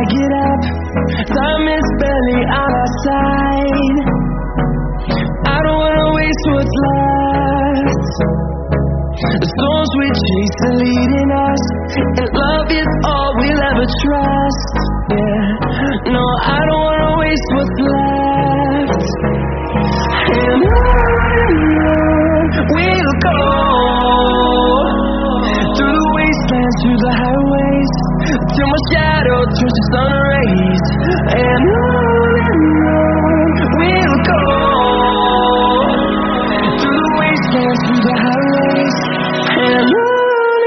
get up. Time is barely on our side. I don't wanna waste what's left. The storms we chase are leading us, and love is all we'll ever trust. Yeah, no, I don't wanna waste what's left. And on we'll go, through the wastelands, through the highways, till my shadow turns to sun rays. And on we'll go, through the wastelands, through the highways, and on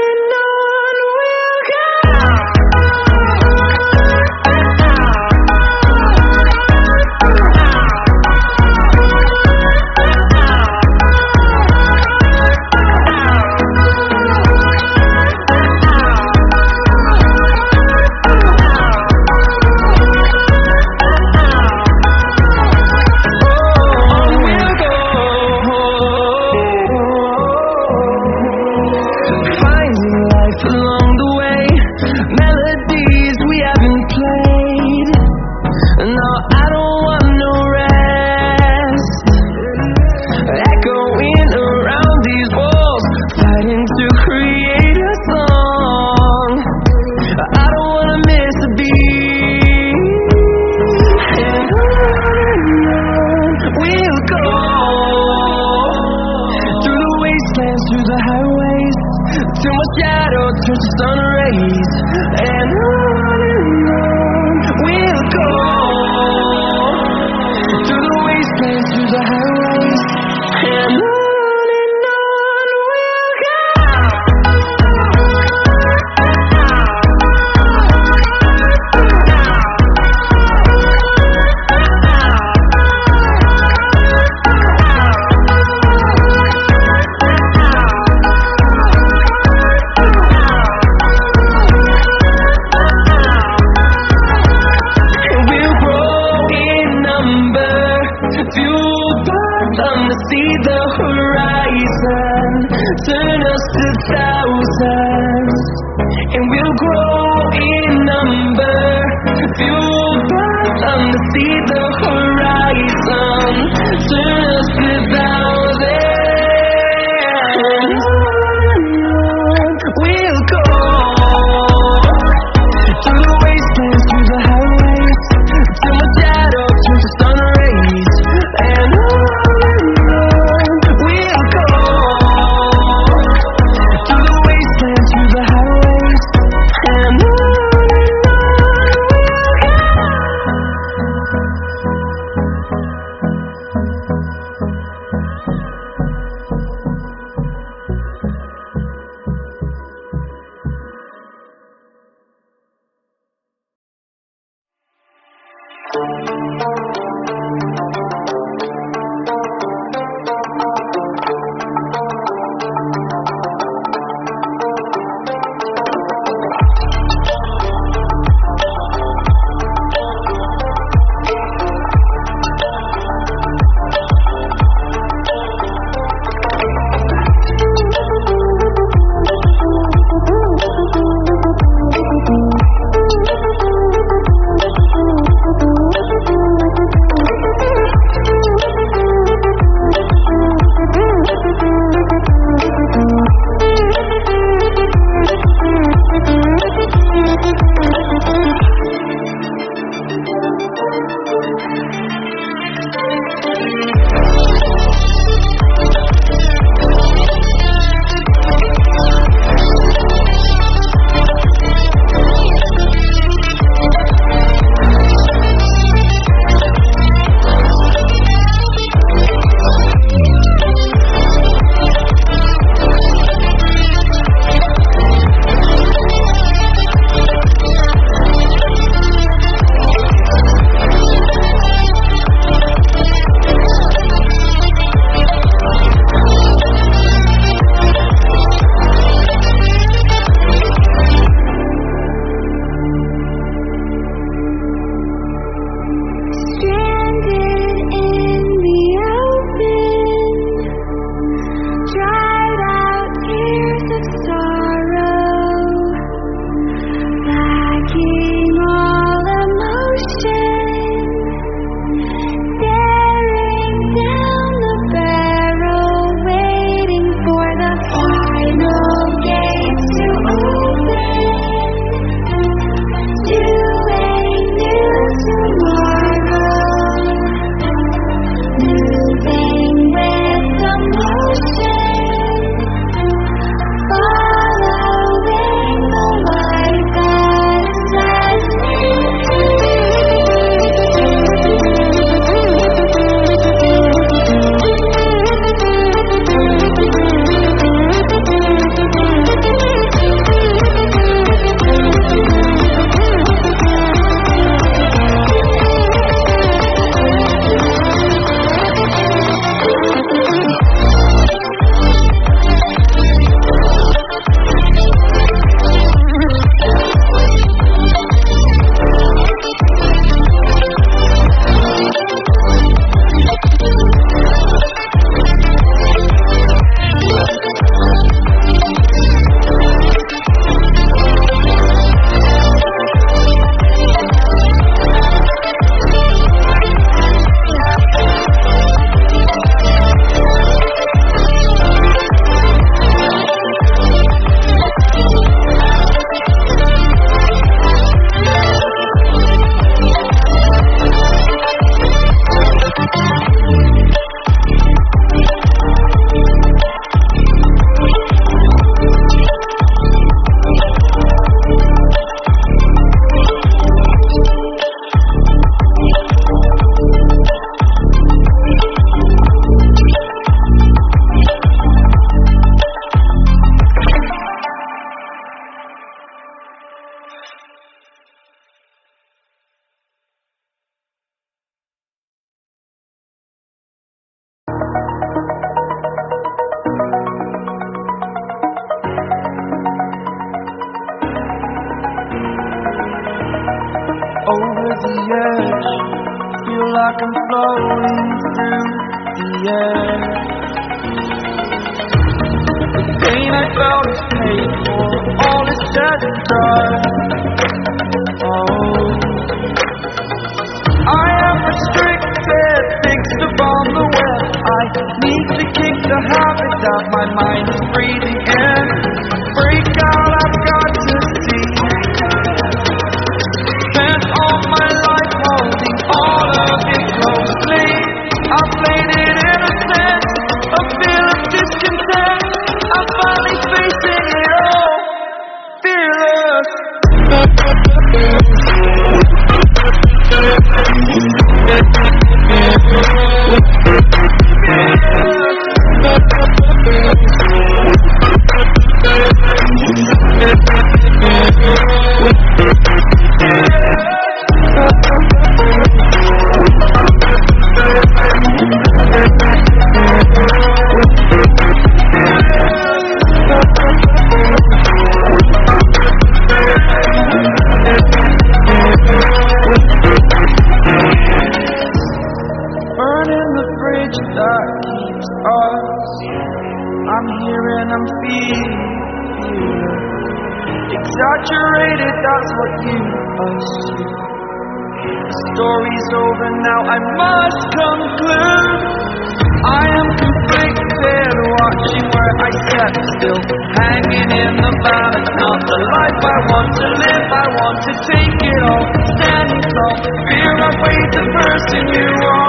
we'll go. Through the highways, till my shadow turns to sun rays. And on we'll go, through the wastelands, through the highways, and on we'll go. See the horizon, turn us to thousands, and we'll grow in number. Fueled by them to see the horizon, turn us to thousands. We'll go through the wastelands, through the highways, till my shadow turns to sun rays. And like I'm floating through the air. The pain I felt is paid for, all is said and done. Oh, I am restricted, fixed upon the web. I need to kick the habit that my mind is breathing in. Break out, I've got to see. Spent all my life holding all of it closely. I played it innocent, a feel of discontent. I'm finally facing it all, fearless. Burning the bridge that keeps us. I'm here and I'm feeling exaggerated, that's what you assume. The story's over now, I must conclude. I am conflicted, watching where I sat still, hanging in the balance. Not the life I want to live, I want to take it all, standing tall. Fear I've weighed the person you are.